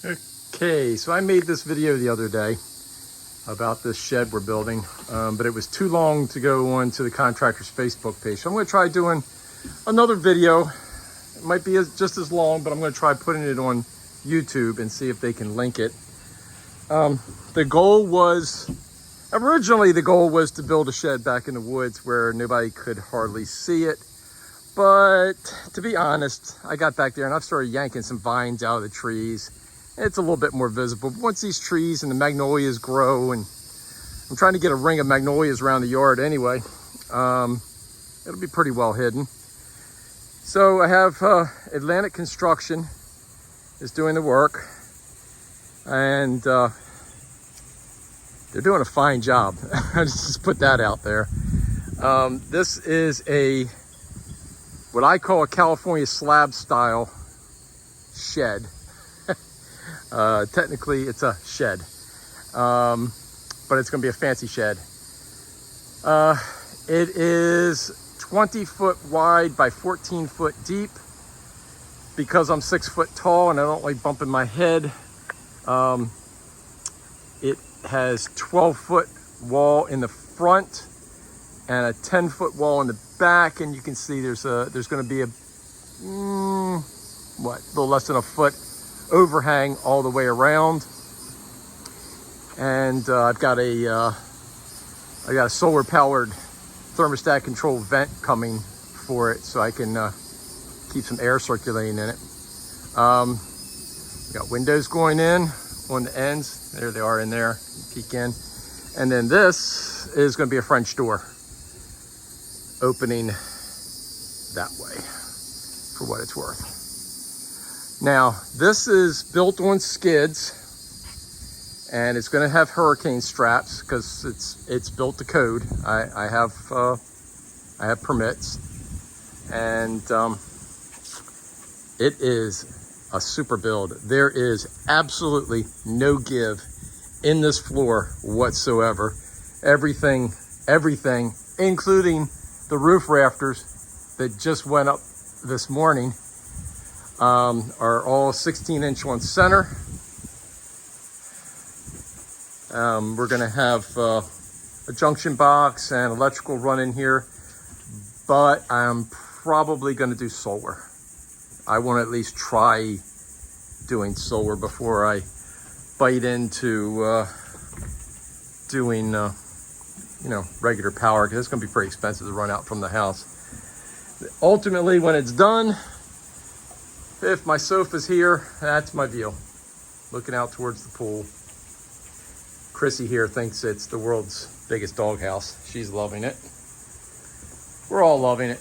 Okay, so I made this video the other day about this shed we're building, but it was too long to go on to the contractor's Facebook page. So I'm going to try doing another video. It might be just as long, but I'm going to try putting it on YouTube and see if they can link it. The goal was, originally the goal was to build a shed back in the woods where nobody could hardly see it. But to be honest, I got back there and I've started yanking some vines out of the trees. It's a little bit more visible. But once these trees and the magnolias grow, and I'm trying to get a ring of magnolias around the yard anyway, it'll be pretty well hidden. So I have Atlantic Construction is doing the work, and they're doing a fine job. I just put that out there. This is what I call a California slab style shed. Technically it's a shed, but it's going to be a fancy shed. It is 20 foot wide by 14 foot deep. Because I'm 6 foot tall and I don't like bumping my head, it has 12 foot wall in the front and a 10 foot wall in the back, and you can see there's going to be a little less than a foot overhang all the way around. And I've got a solar powered thermostat control vent coming for it, so I can keep some air circulating in it. Got windows going in on the ends. There they are in there. You peek in. And then this is going to be a French door opening that way, for what it's worth. Now, this is built on skids, and it's going to have hurricane straps because it's built to code. I have permits, and it is a super build. There is absolutely no give in this floor whatsoever. Everything, including the roof rafters that just went up this morning, are all 16-inch on center. We're gonna have a junction box and electrical run in here, but I'm probably gonna do solar. I want to at least try doing solar before I bite into doing regular power, because it's going to be pretty expensive to run out from the house. Ultimately, when it's done, if my sofa's here, that's my view, looking out towards the pool. Chrissy here thinks it's the world's biggest doghouse. She's loving it. We're all loving it.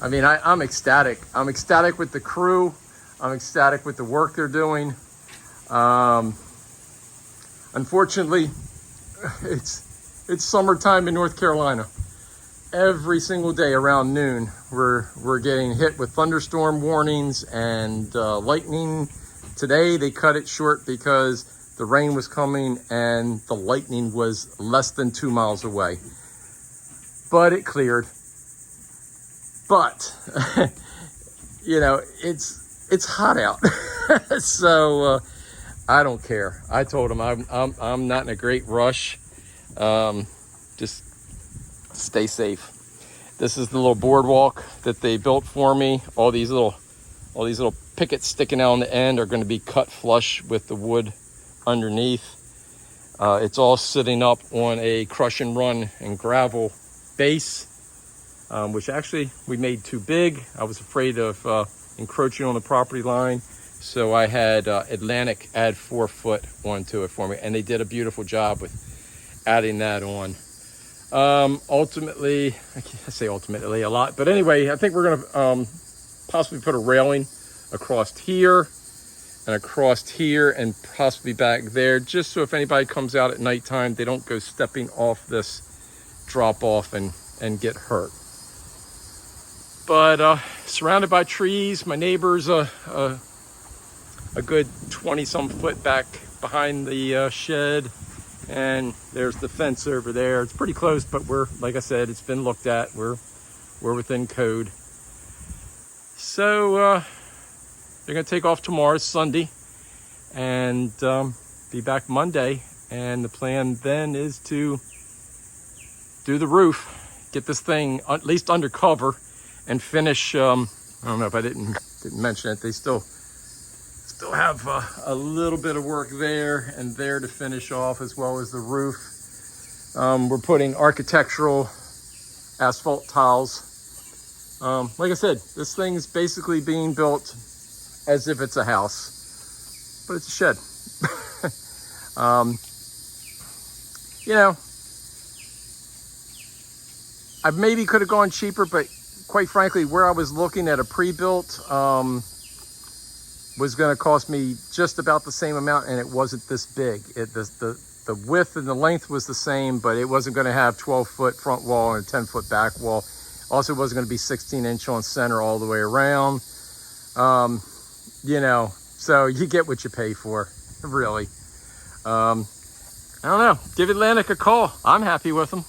I'm ecstatic. I'm ecstatic with the crew. I'm ecstatic with the work they're doing. Unfortunately, it's summertime in North Carolina. Every single day around noon, we're getting hit with thunderstorm warnings and lightning. Today they cut it short because the rain was coming and the lightning was less than 2 miles away. But it cleared. But it's hot out, so I don't care. I told him I'm not in a great rush. Just stay safe. This is the little boardwalk that they built for me. All these little pickets sticking out on the end are going to be cut flush with the wood underneath. It's all sitting up on a crush and run and gravel base. Which actually we made too big. I was afraid of encroaching on the property line, so I had Atlantic add 4 foot onto it for me, and they did a beautiful job with adding that on. Ultimately, I say ultimately a lot, but anyway, I think we're gonna possibly put a railing across here and possibly back there, just so if anybody comes out at nighttime, they don't go stepping off this drop off and get hurt. But surrounded by trees. My neighbor's a good 20-some foot back behind the shed, and there's the fence over there. It's pretty close, but like I said, it's been looked at. We're within code. So they're going to take off tomorrow, Sunday, and be back Monday. And the plan then is to do the roof, get this thing at least under cover, and finish. I don't know if I didn't mention it. They still have a little bit of work there and there to finish off, as well as the roof. We're putting architectural asphalt tiles. Like I said, this thing's basically being built as if it's a house, but it's a shed. You know, I maybe could have gone cheaper, but quite frankly, where I was looking at a pre-built was going to cost me just about the same amount, and it wasn't this big. The width and the length was the same, but it wasn't going to have 12-foot front wall and a 10-foot back wall. Also, it wasn't going to be 16-inch on center all the way around. You know, so you get what you pay for, really. I don't know. Give Atlantic a call. I'm happy with them.